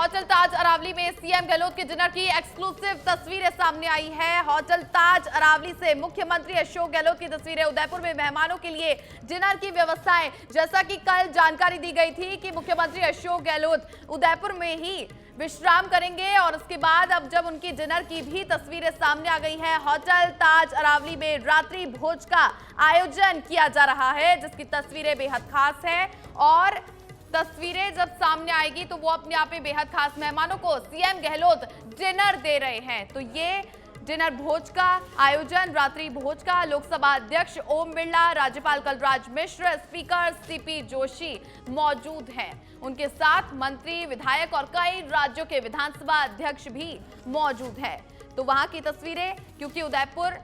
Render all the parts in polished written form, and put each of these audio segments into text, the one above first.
Hotel ताज अरावली में CM Gehlot के dinner की एक्सक्लूसिव तस्वीरें सामने आई है। होटल ताज अरावली से मुख्यमंत्री अशोक गहलोत की तस्वीरें। उदयपुर में मेहमानों के लिए डिनर की व्यवस्थाएं, जैसा कि कल जानकारी दी गई थी कि मुख्यमंत्री अशोक गहलोत उदयपुर में ही विश्राम करेंगे और उसके बाद अब जब उनकी डिनर की भी तस्वीरें सामने आ गई हैं। होटल ताज अरावली में रात्रि भोज का आयोजन किया जा रहा है, जिसकी तस्वीरें बेहद खास है और तस्वीरें जब सामने आएगी तो वो अपने आप में बेहद खास। मेहमानों को सीएम गहलोत डिनर दे रहे हैं, तो ये डिनर भोज का आयोजन, रात्रि भोज का, लोकसभा अध्यक्ष ओम बिरला, राज्यपाल कलराज मिश्र, स्पीकर सीपी जोशी मौजूद हैं। उनके साथ मंत्री, विधायक और कई राज्यों के विधानसभा अध्यक्ष भी मौजूद हैं। तो वहां की तस्वीरें, क्योंकि उदयपुर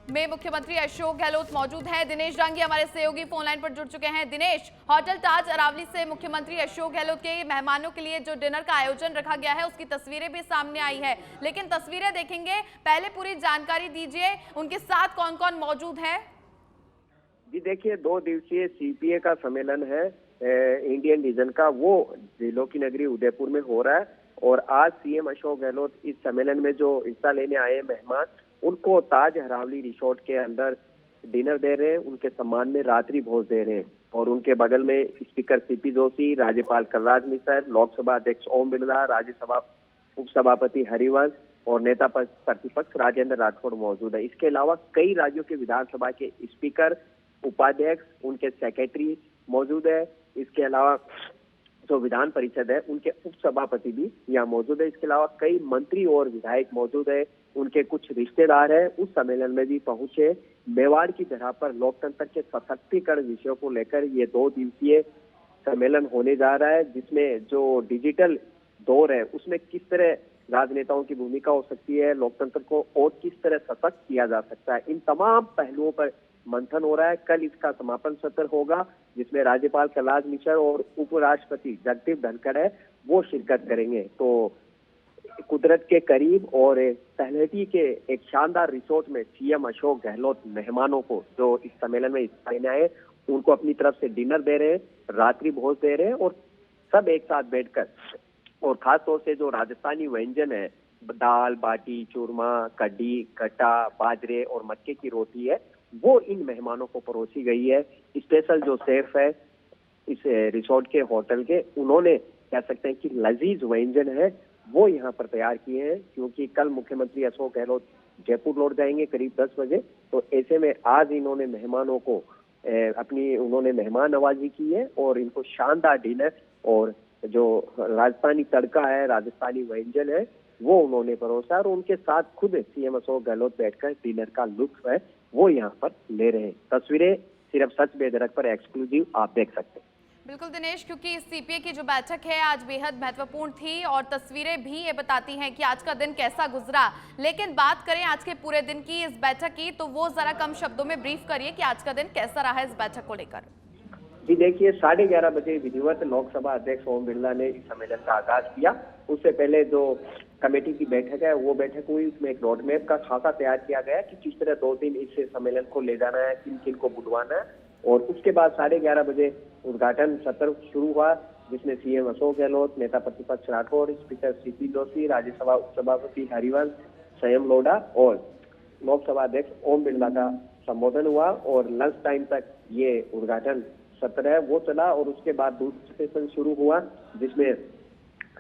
में मुख्यमंत्री अशोक गहलोत मौजूद हैं। दिनेश डांगी हमारे सहयोगी फोन लाइन पर जुड़ चुके हैं। दिनेश, होटल ताज अरावली से मुख्यमंत्री अशोक गहलोत के मेहमानों के लिए जो डिनर का आयोजन रखा गया है, उसकी तस्वीरें भी सामने आई है, लेकिन तस्वीरें देखेंगे, पहले पूरी जानकारी दीजिए, उनके साथ कौन कौन मौजूद है? जी देखिए, 2 दिवसीय सीपीए का सम्मेलन है इंडियन रीजन का, वो जिलों की नगरी उदयपुर में हो रहा है और आज सीएम अशोक गहलोत इस सम्मेलन में जो हिस्सा लेने आए मेहमान, उनको ताज अरावली रिसोर्ट के अंदर डिनर दे रहे हैं, उनके सम्मान में रात्रि भोज दे रहे हैं और उनके बगल में स्पीकर सीपी जोशी, राज्यपाल कलराज मिश्र, लोकसभा अध्यक्ष ओम बिरला, राज्यसभा उपसभापति हरिवंश और नेता प्रतिपक्ष राजेंद्र राठौड़ मौजूद है। इसके अलावा कई राज्यों के विधानसभा के स्पीकर, उपाध्यक्ष, उनके सेक्रेटरी मौजूद है। इसके अलावा जो विधान परिषद है, उनके उपसभापति भी यहाँ मौजूद है। इसके अलावा कई मंत्री और विधायक मौजूद है, उनके कुछ रिश्तेदार हैं, उस सम्मेलन में भी पहुंचे। मेवाड़ की धरा पर लोकतंत्र के सशक्तिकरण विषयों को लेकर ये 2 दिवसीय सम्मेलन होने जा रहा है, जिसमें जो डिजिटल दौर है उसमें किस तरह राजनेताओं की भूमिका हो सकती है, लोकतंत्र को और किस तरह सशक्त किया जा सकता है, इन तमाम पहलुओं पर मंथन हो रहा है। कल इसका समापन सत्र होगा, जिसमें राज्यपाल कलराज मिश्र और उपराष्ट्रपति जगदीप धनखड़ है, वो शिरकत करेंगे। तो कुदरत के करीब और तलहटी के एक शानदार रिसोर्ट में सीएम अशोक गहलोत मेहमानों को जो इस सम्मेलन में हिस्सा लेने आए, उनको अपनी तरफ से डिनर दे रहे हैं, रात्रि भोज दे रहे हैं और सब एक साथ बैठकर, और खास तौर से जो राजस्थानी व्यंजन है, दाल बाटी चूरमा, कढ़ी, खट्टा, बाजरे और मक्के की रोटी है, वो इन मेहमानों को परोसी गई है। स्पेशल जो शेफ है इस रिसोर्ट के होटल के, उन्होंने कह सकते हैं कि लजीज व्यंजन है वो यहाँ पर तैयार किए हैं, क्योंकि कल मुख्यमंत्री अशोक गहलोत जयपुर लौट जाएंगे करीब 10 बजे। तो ऐसे में आज इन्होंने मेहमानों को उन्होंने मेहमान नवाजी की है और इनको शानदार डिनर और जो राजस्थानी तड़का है, राजस्थानी व्यंजन है, वो उन्होंने परोसा और उनके साथ खुद सीएम अशोक गहलोत बैठकर डिनर का लुत्फ है वो यहाँ पर ले रहे हैं। तस्वीरें सिर्फ सच बेदरक पर एक्सक्लूसिव आप देख सकते हैं। बिल्कुल दिनेश, क्योंकि सीपीए की जो बैठक है आज बेहद महत्वपूर्ण थी और तस्वीरें भी ये बताती हैं कि आज का दिन कैसा गुजरा। लेकिन बात करें आज के पूरे दिन की इस बैठक की, तो वो जरा कम शब्दों में ब्रीफ करिए कि आज का दिन कैसा रहा है इस बैठक को लेकर। जी देखिए, 11:30 बजे विधिवत लोकसभा अध्यक्ष ओम बिरला ने इस सम्मेलन का आगाज किया। उससे पहले जो कमेटी की बैठक है वो बैठक हुई, उसमें एक रोड मैप का खाका तैयार किया गया कि किस तरह 2 दिन इस सम्मेलन को ले जाना है, किन किन को बुलवाना है। और उसके बाद 11:30 बजे उद्घाटन सत्र शुरू हुआ, जिसमें सीएम अशोक गहलोत, नेता प्रतिपक्ष राठौड़, स्पीकर सीपी जोशी, राज्यसभा उपसभापति हरिवंश, संयम लोढ़ा और लोकसभा अध्यक्ष ओम बिरला का संबोधन हुआ और लंच टाइम तक ये उद्घाटन सत्र है वो चला। और उसके बाद दूसरा सेशन शुरू हुआ, जिसमें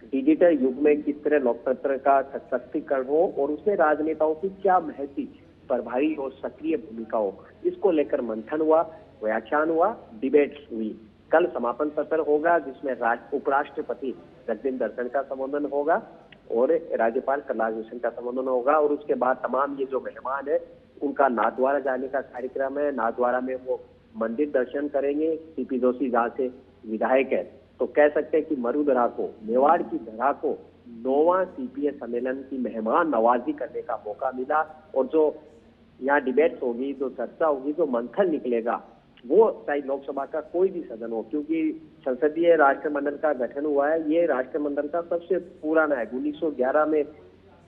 डिजिटल युग में किस तरह लोकतंत्र का सशक्तिकरण हो और उसमें राजनेताओं की क्या महती, प्रभावी और सक्रिय भूमिका हो, इसको लेकर मंथन हुआ, व्याख्यान हुआ, डिबेट हुई। कल समापन सत्र होगा, जिसमें उपराष्ट्रपति जगदीप धनखड़ का संबोधन होगा और राज्यपाल कलराज मिश्र का संबोधन होगा। और उसके बाद तमाम ये जो मेहमान है उनका नाथद्वारा जाने का कार्यक्रम है। नाथद्वारा में वो मंदिर दर्शन करेंगे। सीपी जोशी जहाँ से विधायक है, तो कह सकते हैं कि मरुधरा को, मेवाड़ की धरा को 9वां सीपीए सम्मेलन की मेहमान नवाजी करने का मौका मिला। और जो यहाँ डिबेट्स होगी, जो चर्चा होगी, जो मंथन निकलेगा, वो चाहे लोकसभा का कोई भी सदन हो, क्योंकि संसदीय राष्ट्रमंडल का गठन हुआ है, ये राष्ट्रमंडल का सबसे पुराना है। 1911 में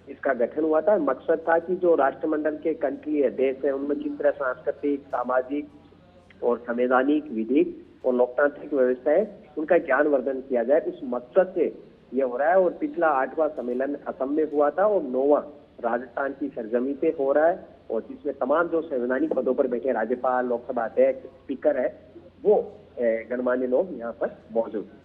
इसका गठन हुआ था। मकसद था कि जो राष्ट्रमंडल के कंट्री है, देश है, उनमें किस तरह सांस्कृतिक, सामाजिक और संवैधानिक, विधिक और लोकतांत्रिक व्यवस्था है, उनका ज्ञानवर्धन किया जाए। उस मकसद से ये हो रहा है। और पिछला 8वां सम्मेलन असम में हुआ था और 9वां राजस्थान की सरजमी पे हो रहा है, और जिसमें तमाम जो संवैधानिक पदों पर बैठे राज्यपाल, लोकसभा अध्यक्ष, स्पीकर है, वो गणमान्य लोग यहाँ पर मौजूद हैं।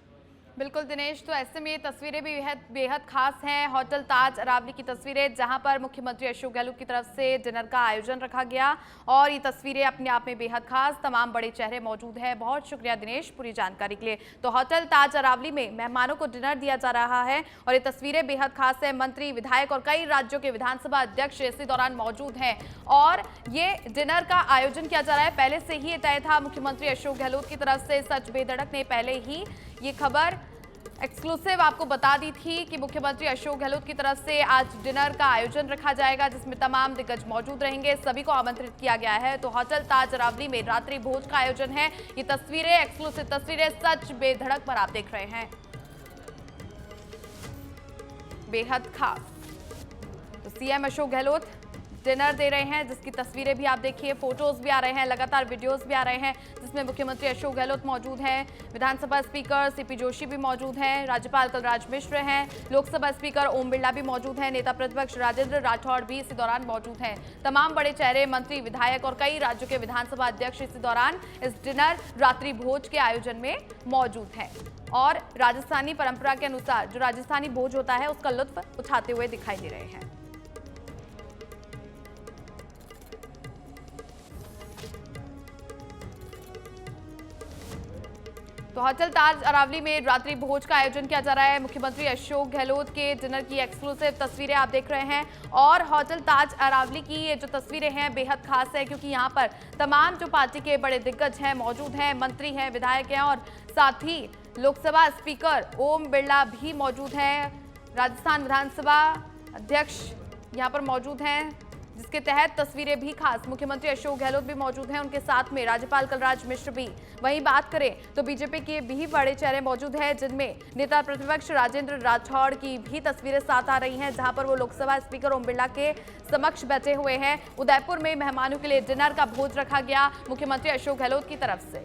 बिल्कुल दिनेश, तो ऐसे में ये तस्वीरें भी बेहद खास हैं। होटल ताज अरावली की तस्वीरें, जहां पर मुख्यमंत्री अशोक गहलोत की तरफ से डिनर का आयोजन रखा गया, और ये तस्वीरें अपने आप में बेहद खास, तमाम बड़े चेहरे मौजूद हैं। बहुत शुक्रिया दिनेश पूरी जानकारी के लिए। तो होटल ताज अरावली में मेहमानों को डिनर दिया जा रहा है और ये तस्वीरें बेहद खास है। मंत्री, विधायक और कई राज्यों के विधानसभा अध्यक्ष इसी दौरान मौजूद हैं और ये डिनर का आयोजन किया जा रहा है। पहले से ही ये तय था मुख्यमंत्री अशोक गहलोत की तरफ से। सच बेधड़क ने पहले ही ये खबर एक्सक्लूसिव आपको बता दी थी कि मुख्यमंत्री अशोक गहलोत की तरफ से आज डिनर का आयोजन रखा जाएगा, जिसमें तमाम दिग्गज मौजूद रहेंगे। सभी को आमंत्रित किया गया है। तो होटल ताज अरावली में रात्रि भोज का आयोजन है। ये तस्वीरें, एक्सक्लूसिव तस्वीरें सच बेधड़क पर आप देख रहे हैं, बेहद खास। तो सीएम अशोक गहलोत डिनर दे रहे हैं, जिसकी तस्वीरें भी आप देखिए, फोटोज भी आ रहे हैं, लगातार वीडियोस भी आ रहे हैं, जिसमें मुख्यमंत्री अशोक गहलोत मौजूद हैं, विधानसभा स्पीकर सीपी जोशी भी मौजूद हैं, राज्यपाल कलराज मिश्र हैं, लोकसभा स्पीकर ओम बिरला भी मौजूद हैं, नेता प्रतिपक्ष राजेंद्र राठौड़ भी इसी दौरान मौजूद हैं। तमाम बड़े चेहरे, मंत्री, विधायक और कई राज्यों के विधानसभा अध्यक्ष इसी दौरान इस डिनर रात्रि भोज के आयोजन में मौजूद हैं और राजस्थानी परंपरा के अनुसार जो राजस्थानी भोज होता है उसका लुत्फ उठाते हुए दिखाई दे रहे हैं। तो होटल ताज अरावली में रात्रि भोज का आयोजन किया जा रहा है। मुख्यमंत्री अशोक गहलोत के डिनर की एक्सक्लूसिव तस्वीरें आप देख रहे हैं और होटल ताज अरावली की ये जो तस्वीरें हैं बेहद खास है, क्योंकि यहाँ पर तमाम जो पार्टी के बड़े दिग्गज हैं मौजूद हैं, मंत्री हैं, विधायक हैं और साथ ही लोकसभा स्पीकर ओम बिरला भी मौजूद हैं, राजस्थान विधानसभा अध्यक्ष यहाँ पर मौजूद हैं, जिसके तहत तस्वीरें भी खास। मुख्यमंत्री अशोक गहलोत भी मौजूद हैं, उनके साथ में राज्यपाल कलराज मिश्र भी। वहीं बात करें तो बीजेपी के भी बड़े चेहरे मौजूद हैं, जिनमें नेता प्रतिपक्ष राजेंद्र राठौड़ की भी तस्वीरें साथ आ रही हैं, जहां पर वो लोकसभा स्पीकर ओम बिरला के समक्ष बैठे हुए हैं। उदयपुर में मेहमानों के लिए डिनर का भोज रखा गया मुख्यमंत्री अशोक गहलोत की तरफ से।